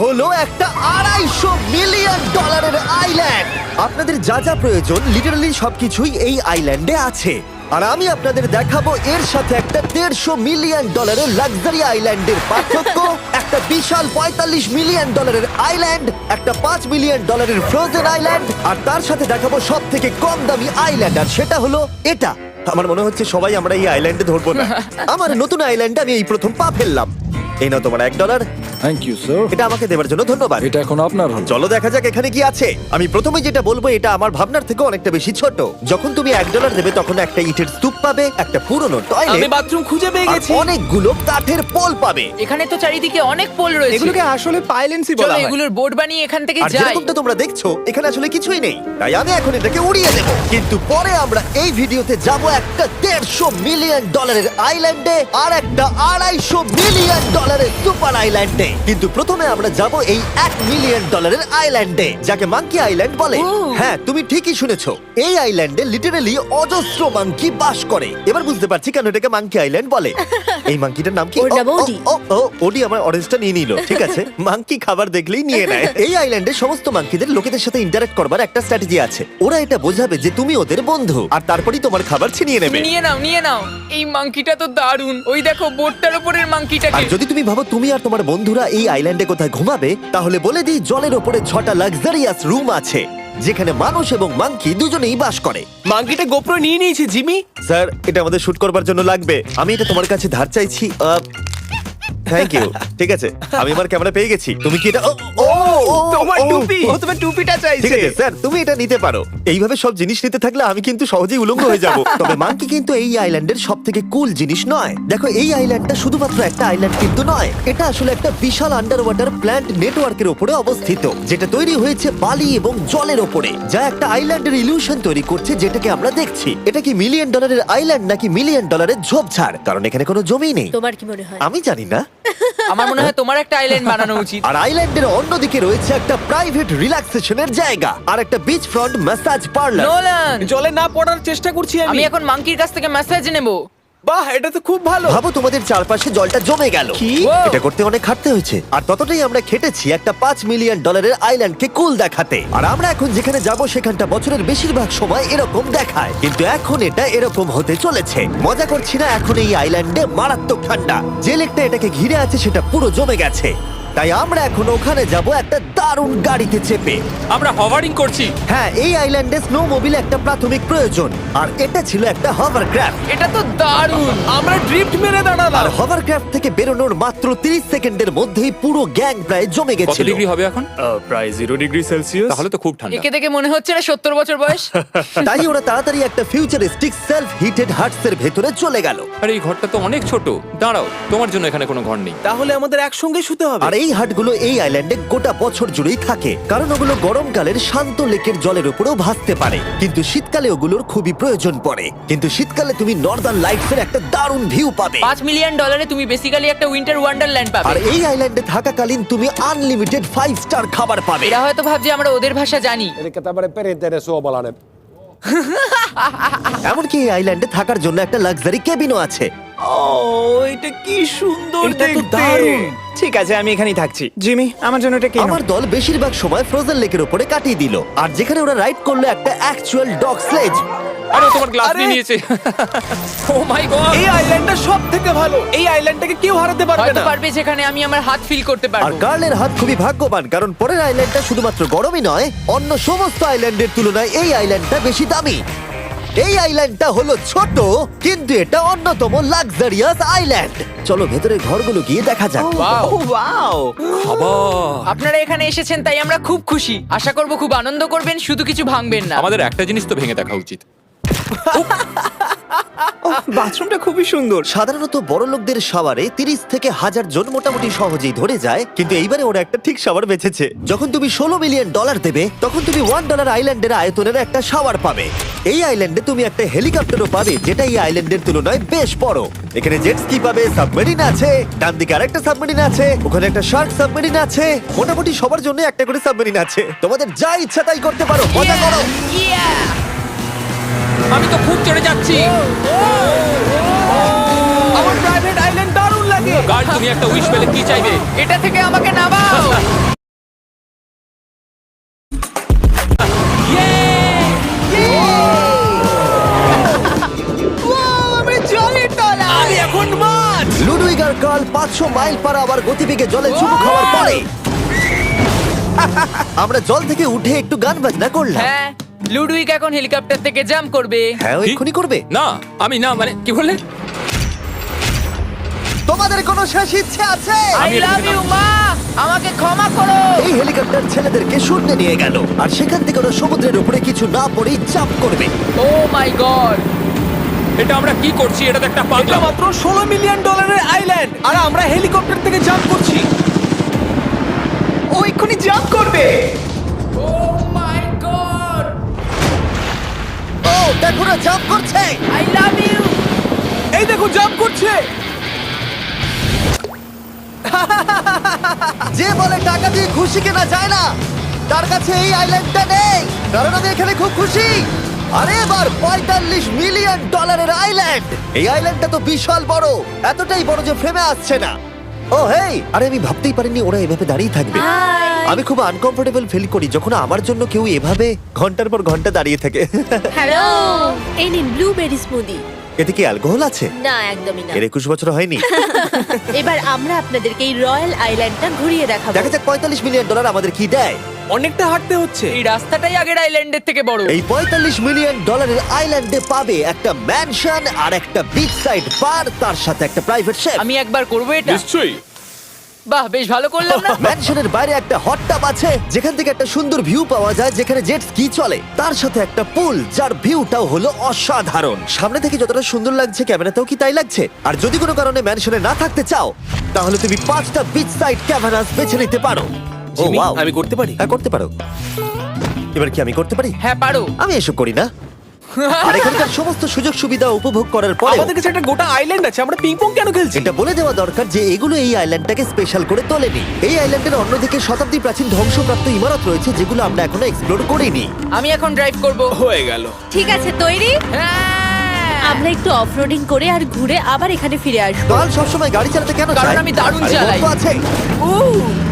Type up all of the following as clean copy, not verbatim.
হলো একটা $250 million island. আপনাদের যা যা প্রয়োজন লিটারালি সবকিছুই এই আইল্যান্ডে আছে। আর আমি আপনাদের দেখাবো এর সাথে একটা $150 মিলিয়ন লাক্সারি আইল্যান্ডের পার্থক্য, একটা বিশাল $45 মিলিয়ন আইল্যান্ড, একটা $5 মিলিয়ন ফ্রোজেন আইল্যান্ড, আর তার সাথে দেখাবো সব থেকে কম দামি আইল্যান্ড, আর সেটা হলো এটা। আমার মনে হচ্ছে সবাই আমরা এই আইল্যান্ডে ধরবো না। আমার নতুন আইল্যান্ডে আমি এই প্রথম পা ফেললাম। এই নাও তোমার $1। Thank you sir. এটা আমাকে দেওয়ার জন্য ধন্যবাদ। এটা এখন আপনার হল। চলো দেখা যাক এখানে কি আছে। আমি প্রথমে যেটা বলবো এটা আমার ভাবনার থেকে অনেকটা বেশি ছোট। যখন তুমি $1 দেবে তখন একটা ইটের স্তূপ পাবে, একটা পুরনো আমি টয়লেট, বাথরুম খুঁজে পেয়ে আর গেছি। অনেকগুলো কাঠের পোল পাবে। এখানে তো চারিদিকে অনেক পোল রয়েছে। এগুলোকে আসলে পাইলেন্সি বলা চলো হয়। এগুলোর বোর্ড বানিয়ে এখান থেকে আর যাই। যেরকমটা তোমরা দেখছো এখানে আসলে কিছুই নেই, তাই আমি এখন এটাকে উড়িয়ে দেব। কিন্তু পরে আমরা এই ভিডিওতে যাব একটা $150 মিলিয়ন আইল্যান্ডে আর একটা $250 মিলিয়ন সুপার আইল্যান্ডে। কিন্তু প্রথমে আমরা যাব এই $1 মিলিয়ন আইল্যান্ডে, যাকে মাঙ্কি আইল্যান্ড বলে। হ্যাঁ, তুমি ঠিকই শুনেছো, এই আইল্যান্ডে লিটারালি অজস্র মাঙ্কি বাস করে। এবার বুঝতে পারছি কেন এটাকে মাঙ্কি আইল্যান্ড বলে। এই মাঙ্কিটার নাম কি? ওর নাম ওডি। ওডি আমার অরেঞ্জটা নিয়ে নিল। ঠিক আছে, মাঙ্কি খাবার দেখলেই নিয়ে নেয়। এই আইল্যান্ডে সমস্ত মাঙ্কিদের লোকেদের সাথে ইন্টারঅ্যাক্ট করবার একটা স্ট্র্যাটেজি আছে। ওরা এটা বোঝাবে যে তুমি ওদের বন্ধু, আর তারপরেই তোমার খাবার ছিনিয়ে নেবে। তুমি নিয়ে নাও, নিয়ে নাও। এই মাংকিটা তো দারুণ। ওই দেখো বোর্ডটার উপরের আর মাংকিটাকে। যদি তুমি ভাবো তুমি আর তোমার বন্ধুরা এই আইল্যান্ডে কোথায় ঘুমাবে, তাহলে বলে দিই জলের ওপরে 6টা লাক্সারিয়াস রুম আছে, যেখানে মানুষ এবং মাঙ্কি দুজনেই বাস করে। মাঙ্কিটা গোপ্রো নিয়ে নিয়েছে জিমি। স্যার, এটা আমাদের শুট করবার জন্য লাগবে। আমি এটা তোমার কাছে ধার চাইছি। Thank you. ঠিক আছে, আমি আমার ক্যামেরা পেয়ে গেছি। তুমি কি এটা? তোমার টুপি। ও তোমার টুপিটা ঠিক চাইছে। আছে স্যার, তুমি এটা নিতে পারো। এইভাবে সব জিনিস নিতে থাকলে আমি কিন্তু সহজেই উলঙ্গ হয়ে যাব। তবে মাঙ্কি কিন্তু এই আইল্যান্ডের সব থেকে কুল জিনিস নয়। দেখো, এই আইল্যান্ডটা শুধুমাত্র একটা আইল্যান্ড কিন্তু নয়, এটা আসলে একটা বিশাল আন্ডার ওয়াটার প্ল্যান্ট নেটওয়ার্কের উপরে অবস্থিত, যেটা তৈরি হয়েছে বালি এবং জলের উপরে, যা একটা আইল্যান্ডের ইলিউশন তৈরি করছে, যেটাকে আমরা দেখছি। এটা কি $1 মিলিয়ন আইল্যান্ড নাকি $1 মিলিয়ন ঝোপঝাড়? কারণ এখানে কোনো জমি নেই। তোমার কি মনে হয়? আমি জানি না। আমার মনে হয় তোমার একটা আইল্যান্ড বানানো উচিত। আর আইল্যান্ডের অন্যদিকে রয়েছে একটা প্রাইভেট রিল্যাক্সেশনের জায়গা আর একটা beach front massage parlour. Nolan, জলে না পড়ার চেষ্টা করছি আমি আমি। এখন মাংকির কাছ থেকে মেসেজ নেব। বাহ, এটা তো খুব ভালো। ভাবো তোমাদের চারপাশে জলটা জমে গেল। কি? এটা করতে অনেক খাটতে হয়েছে, আর ততটাই আমরা খেটেছি একটা $5 মিলিয়ন আইল্যান্ডকে কুল দেখাতে। আর আমরা এখন যেখানে যাব সেখানটা বছরের বেশিরভাগ সময় এরকম দেখায়, কিন্তু এখন এটা এরকম হতে চলেছে। মজা করছি না, এখন এই আইল্যান্ডে মারাত্মক ঠান্ডা। যে লেকটা এটাকে ঘিরে আছে সেটা পুরো জমে গেছে, তাই আমরা এখন ওখানে যাব একটা দারুণ গাড়িতে চেপে। আমরা হভারিং করছি। হ্যাঁ, এই আইল্যান্ডে স্নো মোবিল একটা প্রাথমিক প্রয়োজন, আর এটা ছিল একটা হভারক্রাফট। এটা তো দারুণ। আমরা ড্রিফট মেরে আর দাঁড়ালাম। হভারক্রাফট থেকে বেরোনোর মাত্র 30 সেকেন্ডের মধ্যেই পুরো গ্যাং প্রায় জমে কত গেছিল। ডিগ্রি হবে এখন? প্রায় 0 ডিগ্রি সেলসিয়াস। তাহলে তো খুব ঠান্ডা। একে দেখে মনে হচ্ছে না 70 বছর বয়স। তাই ওরা তাড়াতাড়ি একটা ফিউচারিস্টিক সেলফ হিটেড হাটস এর ভেতরে চলে গেল। আরে এই ঘরটা তো অনেক ছোট। দাঁড়াও, তোমার জন্য এখানে কোনো ঘর নেই। তাহলে আমাদের একসঙ্গে শুতে হবে। আর এই হাটগুলো এই আইল্যান্ডে গোটা বছর জুড়েই থাকে, কারণ ওগুলো গরমকালের শান্ত লেকের জলের উপরেও ভাসতে পারে, কিন্তু শীতকালে ওগুলোর খুবই প্রয়োজন পড়ে। কিন্তু শীতকালে তুমি নর্দার্ন লাইটস এর একটা দারুণ ভিউ পাবে। $5 মিলিয়ন তুমি বেসিক্যালি একটা উইন্টার ওয়ান্ডারল্যান্ড আর পাবে। এই আইল্যান্ডে থাকাকালীন তুমি আনলিমিটেড 5 স্টার খাবার পাবে। এরা হয়তো ভাবছে আমরা ওদের ভাষা জানি। Eli tämmöinen perinteinen suomalainen. এমনকি এই আইল্যান্ডে থাকার জন্য একটা লাক্সারি কেবিনও আছে। ও, এটা কি সুন্দর এটা তো দেখতে। দারুণ। ঠিক আছে, আমি এখানেই থাকছি। জিমি, আমার জন্য এটা কেন? আমার দল বেশিরভাগ সময় ফ্রোজেন লেকের উপরে কাটিয়ে দিল, আর যেখানে ওরা রাইড করলো একটা অ্যাকচুয়াল ডগ স্লেজ। আরে তোমার গ্লাস আরে! নিয়ে নিয়েছে। ও মাই গড। এই আইল্যান্ডটা সব থেকে ভালো। এই আইল্যান্ডটাকে কেউ হারাতে পারবে হয়তো না। পারবে, যেখানে আমি আমার হাত ফিল করতে আর পারবো। কার্লের হাত খুবই ভাগ্যবান, কারণ পরের আইল্যান্ডটা শুধুমাত্র গরমই নয়, অন্য সমস্ত আইল্যান্ডের তুলনায় এই আইল্যান্ডটা বেশি দামি। এই আইল্যান্ডটা হলো ছোট, কিন্তু এটা অন্যতম লাক্সারিয়াস আইল্যান্ড। চলো ভেতরে ঘরগুলো গিয়ে দেখা যাক। Wow! ও ওয়াও। খাবার। আপনারা এখানে এসেছেন তাই আমরা খুব খুশি। আশা করব খুব আনন্দ করবেন, শুধু কিছু ভাঙবেন না। আমাদের একটা জিনিস তো ভেঙে দেখা উচিত। বাথরুমটা খুবই সুন্দর। সাধারণত বড় লোকদের শাওয়ারে 30 থেকে 1000 জন মোটামুটি সহজেই ধরে যায়, কিন্তু এইবারে ওরা একটা ঠিক শাওয়ার বেঁচেছে। যখন তুমি $16 মিলিয়ন দেবে, তখন তুমি $1 আইল্যান্ডের আয়তনের একটা শাওয়ার পাবে। এই আইল্যান্ডে তুমি একটা হেলিকপ্টারও পাবে, যেটা এই আইল্যান্ডের তুলনায় বেশ বড়। এখানে জেট স্কি পাবে, সাবমেরিন আছে, ডান দিকে আরেকটা সাবমেরিন আছে, ওখানে একটা শার্ক সাবমেরিন আছে। মোটামুটি সবার জন্য একটা করে সাবমেরিন আছে। তোমাদের যা ইচ্ছা তাই করতে পারো, মজা করো। Yeah! আমি তো খুব চড়ে যাচ্ছি। আমার প্রাইভেট আইল্যান্ড দারুণ লাগে। গার্ড, তুমি একটা উইশ পেলে কি চাইবে? এটা থেকে আমাকে নামাও। মাইল পার আওয়ার গতিবেগে জলে চুমু খাওয়ার পরে আমরা জল থেকে উঠে একটু গান বাজনা করলাম। হ্যাঁ লুডুইক এখন হেলিকপ্টার থেকে জাম্প করবে। হ্যাঁ ও এক্ষুনি করবে। না আমি না মানে কি বললে? তোমাদের কোনো শেষ ইচ্ছে আছে? আই লাভ ইউ মা, আমাকে ক্ষমা করো। এই হেলিকপ্টার ছেলেদেরকে শূন্যে নিয়ে গেল আর সেখান থেকে ওরা সমুদ্রের উপরে কিছু না পড়েই জাম্প করবে। ও মাই গড, এটা আমরা কি করছি? এটা তো একটা এটা পাগলাম। মাত্র $16 মিলিয়ন আইল্যান্ড আর আমরা হেলিকপ্টার থেকে জাম্প করছি। ও এক্ষুনি জাম্প করবে। ও মাই গড, ও দেখো না জাম্প করছে। I love you. এই দেখো জাম্প করছে। যে বলে টাকা দিয়ে খুশি কেনা যায় না, তার কাছে এই আইল্যান্ডটা নেই, কারণ আমি এখানে খুব খুশি। আরে এবার $45 মিলিয়ন আইল্যান্ড। এই আইল্যান্ডটা তো বিশাল বড়, এতটাই বড় যে ফ্রেমে আসছে না। ও হেই, আরে আমি ভাবতেই পারিনি ওরা এভাবে দাঁড়িয়ে থাকবে। আমি খুব আনকমফোর্টেবল ফিল করি যখন আমার জন্য কেউ এভাবে ঘন্টার পর ঘন্টা দাঁড়িয়ে থাকে। হ্যালো, এই নিন ব্লুবেরি স্মুদি। এতে কি অ্যালকোহল আছে? না, একদমই না। এর 21 বছর হয়নি। এবার আমরা আপনাদেরকে এই রয়্যাল আইল্যান্ডটা ঘুরিয়ে দেখাবো। দেখা যাক $45 মিলিয়ন আমাদের কি দেয়। অনেকটা হাঁটতে হচ্ছে। এই রাস্তাটাই আগের আইল্যান্ডের থেকে বড়। এই $45 মিলিয়ন আইল্যান্ডে পাবে একটা ম্যানশন আর একটা বিচ সাইড বার, তার সাথে একটা প্রাইভেট শেফ। আমি একবার করবো এটা। নিশ্চয়ই। বাহ, বেশ ভালো করলাম না? ম্যানশনের বাইরে একটা হট টাব আছে যেখান থেকে একটা সুন্দর ভিউ পাওয়া যায়, যেখানে জেট স্কি চলে, তার সাথে একটা পুল যার ভিউটাও হলো অসাধারণ। সামনে থেকে যতটা সুন্দর লাগছে ক্যামেরাতেও কি তাই লাগছে। আর যদি কোনো কারণে ম্যানশনে না থাকতে চাও তাহলে তুমি 5টা বিচ সাইড ক্যাভানাস বেছে নিতে পারো। ও জিমি, ওয়াও, আমি করতে পারি? হ্যাঁ করতে পারো। এবার কি আমি করতে পারি? হ্যাঁ পারো। আমি এসব করি না। আর এখানকার সমস্ত সুযোগ সুবিধা উপভোগ করার পরে আমাদের কাছে একটা গোটা আইল্যান্ড আছে, আমরা পিং পং কেন খেলছি? এটা বলে দেওয়া দরকার যে এগুলো এই আইল্যান্ডটাকে স্পেশাল করে তোলেনি। এই আইল্যান্ডের অন্যদিকে শতাব্দী প্রাচীন ধ্বংসপ্রাপ্ত ইমারত রয়েছে যেগুলো আমরা এখনো এক্সপ্লোর করিনি। আমি এখন ড্রাইভ করব। হয়ে গেল। ঠিক আছে, তৈরি? হ্যাঁ। আমরা একটু অফরোডিং করে আর ঘুরে আবার এখানে ফিরে আসবো। কাল সবসময় গাড়ি চালাতে কেন কারণ চায়? আমি দারুণ আরে চালাই। গল্প আছে।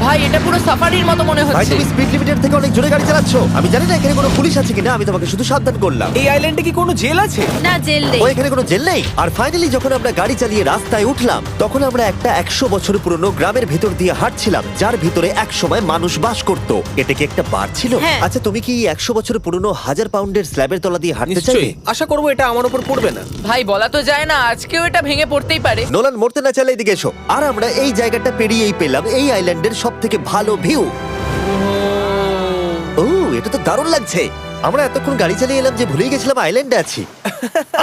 ভাই এটা পুরো সাফারির মতো মনে ভাই হচ্ছে। তুমি স্পিড লিমিটের থেকে অনেক জোরে গাড়ি চালাচ্ছ। আমি জানি না এখানে কোনো পুলিশ আছে কিনা, আমি তোমাকে শুধু সাবধান করলাম। এই আইল্যান্ডে কি কোনো জেল আছে? না, জেল নেই। ও এখানে কোনো জেল নেই। আর ফাইনালি যখন আমরা গাড়ি চালিয়ে রাস্তায় উঠলাম তখন আমরা একটা 100 বছর পুরনো গ্রামের ভেতর দিয়ে হাঁটছিলাম যার ভিতরে এক সময় মানুষ বাস করত। এটা কি একটা বার ছিল? হ্যাঁ। আচ্ছা তুমি কি 100 বছর পুরনো 1000 পাউন্ডের স্ল্যাবের তলা দিয়ে হাঁটতে চাইবে? নিশ্চয়ই। আশা করবো এটা আমার উপর পড়বে না। ভাই বলা তো যায় না, আজকেও এটা ভেঙে পড়তেই পারে। নোলান মরতে না চাইলে এদিকে এসো। আর আমরা এই জায়গাটা পেরিয়েই পেলাম এই আইল্যান্ডের সবথেকে ভালো ভিউ। ও এটা তো দারুণ লাগছে। আমরা এতক্ষণ গাড়ি চালিয়ে এলাম যে ভুলেই গেছিলাম আইল্যান্ডে আছি।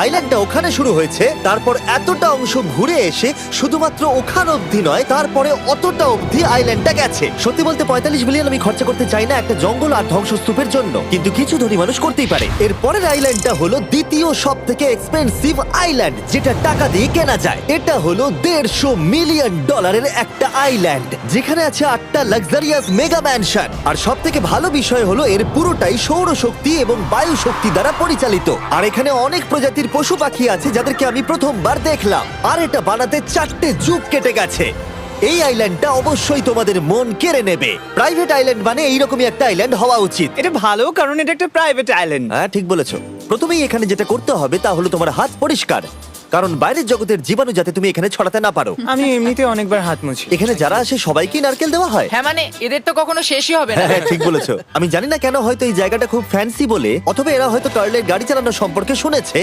আইল্যান্ডটা ওখানে শুরু হয়েছে, তারপর এতটা অংশ ঘুরে এসে শুধুমাত্র ওখান অবধি নয়, তারপরে অতটা অবধি আইল্যান্ডটা গেছে। সত্যি বলতে 45 মিলিয়ন আমি খরচা করতে চাই না একটা জঙ্গল আর ধ্বংসস্তূপের জন্য, কিন্তু কিছু ধনী মানুষ করতেই পারে। এর পরের আইল্যান্ডটা হলো দ্বিতীয় সব থেকে এক্সপেন্সিভ আইল্যান্ড, যেটা টাকা দিয়ে কেনা যায়। এটা হলো $150 মিলিয়ন একটা আইল্যান্ড যেখানে আছে 8টা লাক্সারিয়াস মেগা ম্যানশন। আর সব থেকে ভালো বিষয় হলো এর পুরোটাই সৌরশক্তি এবং বায়ু শক্তি দ্বারা পরিচালিত। আর এখানে অনেক প্রজাতির পশু পাখি আছে যাদেরকে আমি প্রথমবার দেখলাম। আর এটা বানাতে 4টে যুগ কেটে গেছে। এই আইল্যান্ডটা অবশ্যই তোমাদের মন কেড়ে নেবে। প্রাইভেট আইল্যান্ড মানে এইরকমই একটা আইল্যান্ড হওয়া উচিত। এটা ভালো কারণ এটা একটা প্রাইভেট আইল্যান্ড। হ্যাঁ ঠিক বলেছো। প্রথমেই এখানে যেটা করতে হবে তা হলো তোমার হাত পরিষ্কার, কারণ বাইরের জগতের জীবাণু যাতে তুমি এখানে ছড়াতে না পারো। আমি এমনিতে অনেকবার হাত মুছি। এখানে যারা আসে সবাইকেই নারকেল দেওয়া হয়। হ্যাঁ মানে এদের তো কখনো শেষই হবে না। হ্যাঁ ঠিক বলেছো। আমি জানি না কেন, হয়তো এই জায়গাটা খুব ফ্যান্সি বলে, অথবা এরা হয়তো কার্লের গাড়ি চালানো সম্পর্কে শুনেছে,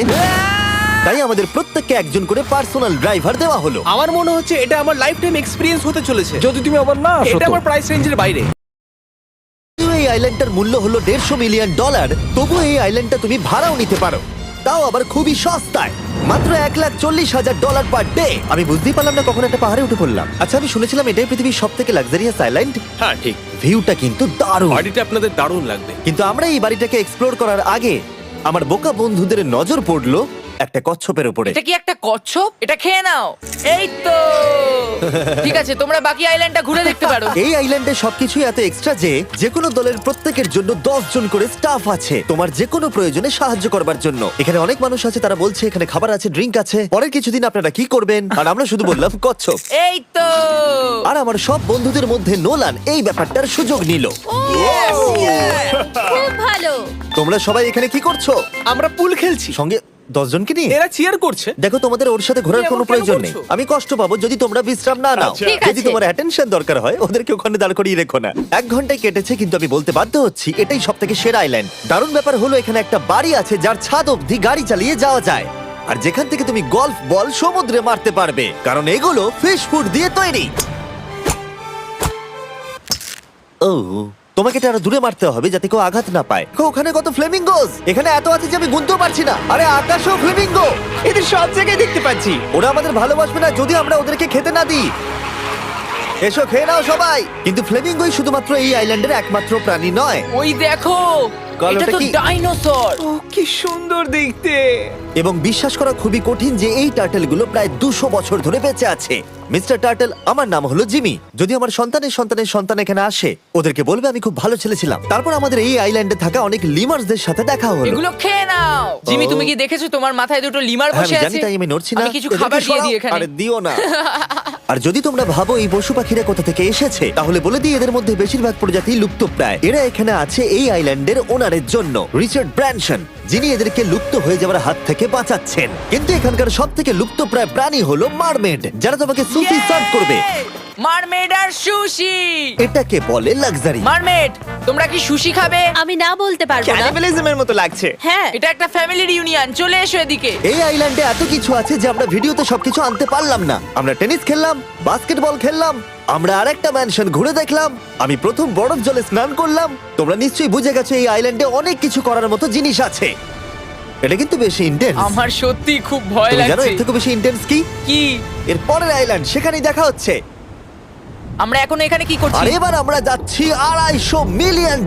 তাই আমাদের প্রত্যেককে একজন করে পার্সোনাল ড্রাইভার দেওয়া হলো। আমার মনে হচ্ছে এটা আমার লাইফ টাইম এক্সপিরিয়েন্স হতে চলেছে। যদি তুমি আবার না আসো এটা তো। আমার প্রাইস রেঞ্জের বাইরে। যদিও এই আইল্যান্ডটার মূল্য হলো $150 মিলিয়ন, তবু এই আইল্যান্ডটা তুমি ভাড়াও নিতে পারো, তাও আবার খুবই সস্তায়, মাত্র $140,000 পার ডে। আমি বুঝতেই পারলাম না কখন একটা পাহাড়ে উঠে পড়লাম। আচ্ছা আমি শুনেছিলাম এটাই পৃথিবীর সব থেকে লাক্সারিয়াস আইল্যান্ড। হ্যাঁ ঠিক। ভিউটা কিন্তু দারুণ। বাড়িটা আপনাদের দারুণ লাগবে। কিন্তু আমরা এই বাড়িটাকে এক্সপ্লোর করার আগে আমার বোকা বন্ধুদের নজর পড়লো একটা কচ্ছপের উপরে। এটা কি একটা কচ্ছপ? এটা খেয়ে নাও। এই তো ঠিক আছে, তোমরা বাকি আইল্যান্ডটা ঘুরে দেখতে পারো। এই আইল্যান্ডে সবকিছুই এত এক্সট্রা যে যেকোনো দলের প্রত্যেকের জন্য 10 জন করে স্টাফ আছে তোমার যে কোনো প্রয়োজনে সাহায্য করবার জন্য। এখানে অনেক মানুষ আছে, তারা বলছে এখানে খাবার আছে, ড্রিঙ্ক আছে, পরের কিছুদিন আপনারা কি করবেন, আর আমরা শুধু বললাম কচ্ছপ। এই তো আর আমার সব বন্ধুদের মধ্যে নোলান এই ব্যাপারটার সুযোগ নিল। খুব ভালো। তোমরা সবাই এখানে কি করছো? আমরা পুল খেলছি। সঙ্গে 10 জনকে নিয়ে? এরা চিয়ার করছে। দেখো, তোমাদের ওর সাথে ঘোরার তুমি কোনো এমন কেন প্রয়োজন নেই। করছো? আমি কষ্ট পাবো যদি তোমরা বিশ্রাম না নাও। ঠিক যদি আছে। তোমার অ্যাটেনশন দরকার হয়, ওদেরকে ওখানে দাঁড় করিয়ে রেখো না। 1 ঘন্টায় কেটেছে, কিন্তু আমি বলতে বাধ্য হচ্ছি এটাই সবথেকে সেরা আইল্যান্ড। দারুণ ব্যাপার হলো এখানে একটা বাড়ি আছে যার ছাদ অবধি গাড়ি চালিয়ে যাওয়া যায়, আর যেখান থেকে তুমি গলফ বল সমুদ্রে মারতে পারবে, কারণ এগুলো ফিশ ফুড দিয়ে তৈরি। ও, তোমাকে এটা আরো দূরে মারতে হবে যাতে কেউ আঘাত না পায়। ওখানে কত ফ্লেমিঙ্গোস! এখানে এত আছে যে আমি গুনতেও পারছি না। আরে আকাশও ফ্লেমিঙ্গো! এদের সব জায়গায় দেখতে পাচ্ছি। ওরা আমাদের ভালোবাসবে না যদি আমরা ওদেরকে খেতে না দিই। এসো, খেয়ে নাও সবাই। কিন্তু ফ্লেমিঙ্গোই শুধুমাত্র এই আইল্যান্ডের একমাত্র প্রাণী নয়। ওই দেখো, কাল এটা ওটা তো কি? ডাইনোসর। ও কি সুন্দর দেখতে। এবং বিশ্বাস করা খুবই কঠিন যে এই টার্টেলগুলো প্রায় 200 বছর ধরে বেঁচে আছে। মিস্টার টার্টেল, আমার নাম হলো জিমি। যদি আমার সন্তানের সন্তানের সন্তান এখানে আসে, ওদেরকে বলবে আমি খুব ভালো ছেলে ছিলাম। তারপর আমাদের এই আইল্যান্ডে থাকা অনেক লিমার্সদের সাথে দেখা হলো। এগুলো খেয়ে নাও। জিমি, তুমি কি দেখেছো তোমার মাথায় দুটো লিমার হ্যাঁ, বসে আমি আছে? জানি, তাই আমি নড়ছি না। আমি কিছু এদেরকে খাবার দিয়ে সরাও। দিই এখানে। আরে দিও না। আর যদি তোমরা ভাবো এই পশু পাখিরা কোথা থেকে এসেছে, তাহলে বলে দিই এদের মধ্যে বেশিরভাগ প্রজাতি লুপ্তপ্রায়। এরা এখানে আছে এই আইল্যান্ডের ওনারের জন্য, রিচার্ড ব্র্যানসন, যিনি এদেরকে লুপ্ত হয়ে যাওয়ার হাত থেকে বাঁচাচ্ছেন। কিন্তু এখানকার সব থেকে লুপ্তপ্রায় প্রাণী হলো মারমেড, যারা তোমাকে সুশি সার্ভ করবে। মারমেড আর সুশি। এটাকে বলে লাক্সারি। মারমেড, তোমরা কি সুশি খাবে? আমি না বলতে পারবো না। ক্যানিবালিজমের মতো লাগছে। হ্যাঁ, এটা একটা ফ্যামিলি রিউনিয়ন, চলে এসো এদিকে। এই আইল্যান্ডে এত কিছু আছে যে আমরা ভিডিওতে সবকিছু আনতে পারলাম না। আমরা টেনিস খেললাম, বাস্কেটবল খেললাম, আমরা আরেকটা ম্যানশন ঘুরে দেখলাম, আমি প্রথম বরফ জলে স্নান করলাম। তোমরা নিশ্চয়ই বুঝে গেছো এই আইল্যান্ডে অনেক কিছু করার মতো জিনিস আছে। এটা কিন্তু বেশি ইন্টেন্স। আমার সত্যি খুব ভয় তুমি জানো লাগছে। এর থেকে বেশি ইন্টেন্স কি? কি? এর পরের আইল্যান্ড, সেখানেই দেখা হচ্ছে। আমরা এখন এখানে কি করছি? আর এবার আমরা যাচ্ছি $250 মিলিয়ন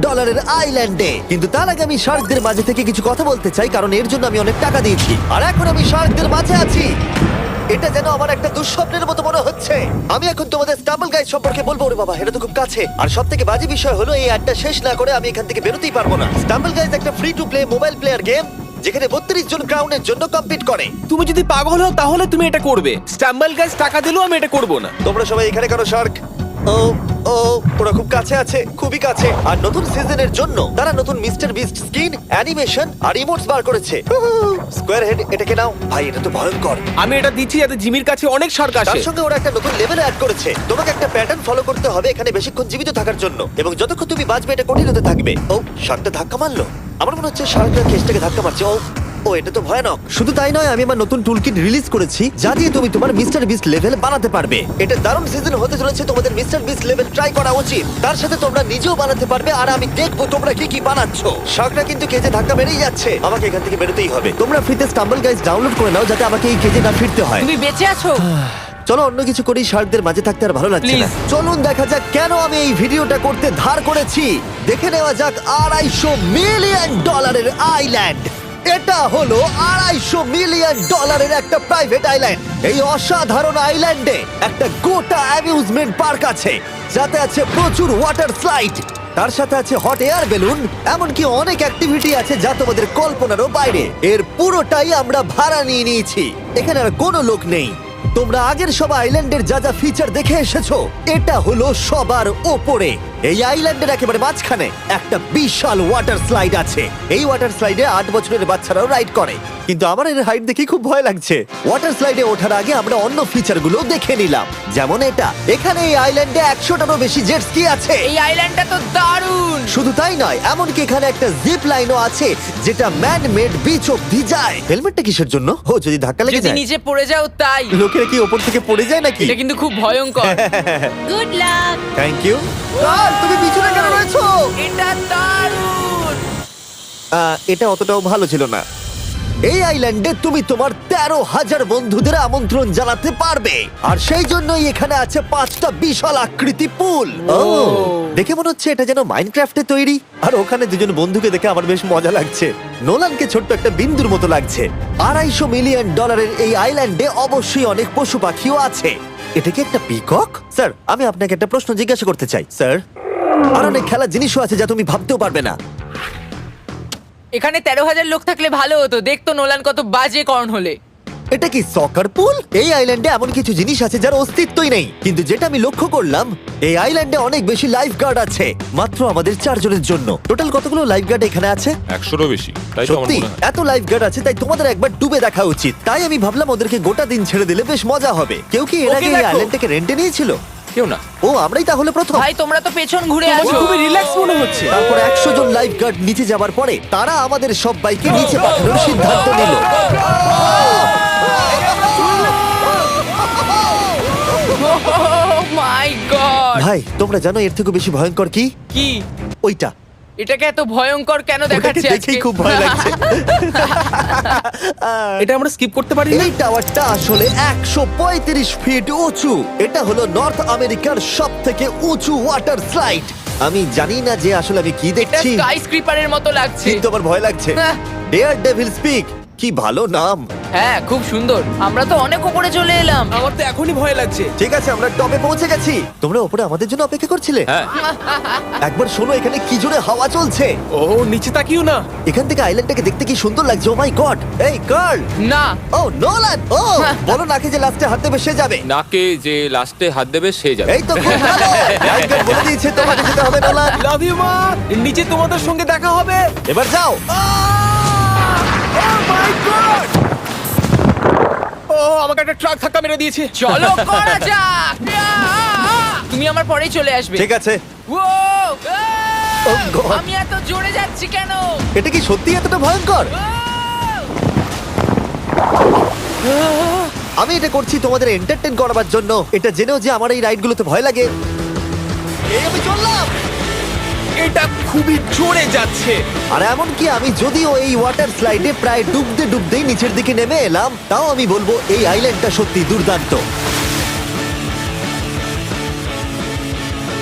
আইল্যান্ডে। কিন্তু তার আগে আমি শার্কদের মাঝে থেকে কিছু কথা বলতে চাই, কারণ এর জন্য আমি অনেক টাকা দিয়েছি। আর এখন আমি শার্কদের মাঝে আছি। এটা যেন আমার একটা দুঃস্বপ্নের মতো মনে হচ্ছে। আমি এখন তোমাদের স্টাম্বল গাইড সম্পর্কে বলবো। ওরে বাবা, এটা তো খুব কাছে। আর সব থেকে বাজে বিষয় হলো এই অ্যাডটা শেষ না করে আমি এখান থেকে বেরোতেই পারবো না। স্টাম্বল গাইজ একটা free to play mobile player game, যেখানে 32 জন ক্রাউনের জন্য কম্পিট করে। তুমি যদি পাগল হও তাহলে তুমি এটা করবে। স্টাম্বল গাইজ টাকা দিলেও আমি এটা করব না। তোমরা সবাই এখানে কেন শার্ক? ও ও, ওরা খুব কাছে আছে, খুবই কাছে। আর নতুন সিজনের জন্য তারা নতুন মিস্টার বিস্ট স্কিন, অ্যানিমেশন আর ইমোটস বার করেছে। স্কোয়ার হেড, এটাকে নাও ভাই, এটা তো ভয়ঙ্কর। আমি এটা দিচ্ছি যাতে জিমির কাছে অনেক শার্ক আসে। তার সঙ্গে ওরা একটা নতুন লেভেল অ্যাড করেছে। তোমাকে একটা প্যাটার্ন ফলো করতে হবে এখানে বেশিক্ষণ জীবিত থাকার জন্য, এবং যতক্ষণ তুমি বাঁচবে এটা কঠিন হতে থাকবে। ও, শার্কটা ধাক্কা মারলো। আমার মনে হচ্ছে শার্কটা কেসটাকে ধাক্কা মারছে। ও, এটা তো ভয়ানক। শুধু তাই নয়, আমি আমার নতুন টুলকিট রিলিজ করেছি যা দিয়ে তুমি তোমার মিস্টার বিস্ট লেভেল বানাতে পারবে। এটা দারুণ সিজন হতে চলেছে, তোমাদের মিস্টার বিস্ট লেভেল ট্রাই করা উচিত। তার সাথে তোমরা নিজেও বানাতে পারবে, আর আমি দেখবো তোমরা কি কি বানাচ্ছ। শার্কটা কিন্তু কেজে ধাক্কা মেরেই যাচ্ছে, আমাকে এখান থেকে বেরোতেই হবে। তোমরা ফ্রিতে স্টাম্বল গাইজ ডাউনলোড করে নাও যাতে আমাকে এই কেজে না ফিরতে হয়। তুমি বেঁচে আছো? চলো অন্য কিছু করি, শার্কদের মাঝে থাকতে আর ভালো লাগছে না। Please. চলুন দেখা যাক কেন আমি এই ভিডিওটা করতে ধার করেছি। দেখে নেওয়া যাক $250 মিলিয়ন আইল্যান্ড। এটা হলো $250 মিলিয়ন একটা প্রাইভেট আইল্যান্ড। এই অসাধারণ আইল্যান্ডে একটা গোটা অ্যামিউজমেন্ট পার্ক আছে, যাতে আছে প্রচুর ওয়াটার স্লাইড, তার সাথে আছে হট এয়ার বেলুন, এমনকি অনেক অ্যাক্টিভিটি আছে যা তোমাদের কল্পনারও বাইরে। এর পুরোটাই আমরা ভাড়া নিয়ে নিয়েছি। এখানে আর কোনো লোক নেই। তোমরা আগের সব আইল্যান্ডের যা যা ফিচার দেখে এসেছো, এটা হলো সবার ওপরে। এই আইল্যান্ডের একেবারে মাঝখানে একটা বিশাল ওয়াটার স্লাইড আছে। এই ওয়াটার স্লাইডে 8 বছরের বাচ্চারাও রাইড করে, কিন্তু আমার এর হাইট দেখে খুব ভয় লাগছে। ওয়াটার স্লাইডে ওঠার আগে আমরা অন্য ফিচারগুলো দেখে নিলাম, যেমন এটা। এখানে এই আইল্যান্ডে 100টারও বেশি জেট স্কি আছে। এই আইল্যান্ডটা তো দারুণ। শুধু তাই নয়, এমনকি এখানে একটা জিপ লাইনও আছে যেটা ম্যান মেড বিচ অব্দি যায়। হেলমেটটা কিসের জন্য? ও, যদি ধাক্কা লেগে যদি যায়। নিচে পড়ে যাও তাই। লোকেরা কি ওপর থেকে পড়ে যায় নাকি? এটা কিন্তু খুব ভয়ঙ্কর। Good luck. Thank you. তুমি পিছনে কেন রয়েছো? এটা দারুণ। এটা অতটাও ভালো ছিল না। এই আইল্যান্ডে তুমি তোমার 13,000 বন্ধুদের আমন্ত্রণ জানাতে পারবে, আর সেই জন্যই এখানে আছে 5টা বিশাল আকৃতি পুল। ও, দেখে মনে হচ্ছে এটা যেন মাইনক্রাফটে তৈরি। আর ওখানে দুজন বন্ধুকে দেখে আমার বেশ মজা লাগছে। নোলানকে ছোট্ট একটা বিন্দুর মতো লাগছে। $250 মিলিয়ন এই আইল্যান্ডে অবশ্যই অনেক পশু পাখিও আছে। এটা কি একটা পিকক? স্যার, আমি আপনাকে একটা প্রশ্ন জিজ্ঞাসা করতে চাই। স্যার, আর অনেক খেলার জিনিসও আছে যা তুমি ভাবতেও পারবে না। এখানে 13,000 লোক থাকলে ভালো হতো, দেখতো নোলান কত বাজে কর্ন হলে। এটা কি সকার পুল? এই আইল্যান্ডে এমন কিছু জিনিস আছে যার অস্তিত্বই নেই, কিন্তু যেটা আমি লক্ষ্য করলাম এই আইল্যান্ডে অনেক বেশি লাইফ গার্ড আছে, মাত্র আমাদের 4 জনের জন্য। টোটাল কতগুলো লাইফ গার্ড এখানে আছে? 100-এরও বেশি, তাই তো আমার সত্যি মনে হয়। এত লাইফ গার্ড আছে, তাই তোমাদের একবার ডুবে দেখা উচিত। তাই আমি ভাবলাম ওদেরকে গোটা দিন ছেড়ে দিলে বেশ মজা হবে। কেউ কি এর ওকে আগে এই দেখো। আইল্যান্ডটাকে রেন্টে নিয়েছিল? কেউ না। ও, আমরাই তাহলে প্রথম। ভাই তোমরা তো পেছন ঘুরে তোমাকে আছো। খুবই রিল্যাক্স মনে হচ্ছে। তারপর 100 জন লাইফ গার্ড নিচে যাবার পরে তারা আমাদের সব বাইকে নিচে পাঠানোর সিদ্ধান্ত নিল। মাই গড, ভাই তোমরা জানো এর থেকে বেশি ভয়ঙ্কর কি? কি ওইটা। এটাকে এত ভয়ঙ্কর কেন ওটাকে দেখাচ্ছে আজকে? দেখেই খুব ভয় লাগছে। এটা আমরা স্কিপ করতে পারি না। এই টাওয়ারটা আসলে 135 ফিট উঁচু। এটা হলো নর্থ আমেরিকার সব থেকে উঁচু ওয়াটার স্লাইড। আমি জানি না যে আসলে আমি কি এটা দেখছি, স্কাই স্ক্রিপারের মতো লাগছে। কিন্তু আমার ভয় লাগছে। হ্যাঁ। ডেয়ার ডেভিল স্পিক, কি ভালো নাম। হ্যাঁ খুব সুন্দর। আমরা তো অনেক উপরে চলে এলাম। আমার তো এখনই ভয় লাগছে। ঠিক আছে, আমরা টপে পৌঁছে গেছি। তোমরা উপরে আমাদের জন্য অপেক্ষা করছিলে? হ্যাঁ, একবার শোনো এখানে কি জোরে হাওয়া চলছে। ও নিচে তাকিও না। এখান থেকে আইল্যান্ডটাকে দেখতে কি সুন্দর লাগছে। ও মাই গড। এই গার্ল, না ও নোলান, ও বলো নাকি যে লাস্টে হাত দেবে সে যাবে। নাকে যে লাস্টে হাত দেবে সে যাবে। এই তো খুব ভালো। লাইফগার্ড বলে দিয়েছে তোমাকে যেতে হবে নোলান। লাভ ইউ মা। নিচে তোমাদের সঙ্গে দেখা হবে। এবার যাও। ও মাই গড! ও আমাকে একটা ট্রাক ধাক্কা মেরে দিয়েছে। চলো করা যাক। তুমি আমার পরেই চলে আসবে। ঠিক আছে। ও Oh God! আমি এত জোরে যাচ্ছি কেন? এটা কি সত্যি এতটা ভয়ঙ্কর? আমি এটা করছি তোমাদের এন্টারটেইন করার জন্য। এটা জেনেও যে আমার এই রাইডগুলোতে ভয় লাগে। এই আমি চললাম। এটা খুবই জোরে যাচ্ছে। আর এমনকি আমি যদিও এই ওয়াটার স্লাইডে প্রায় ডুবতেই নিচের দিকে নেমে এলাম, তাও আমি বলবো এই আইল্যান্ডটা সত্যি দুর্দান্ত।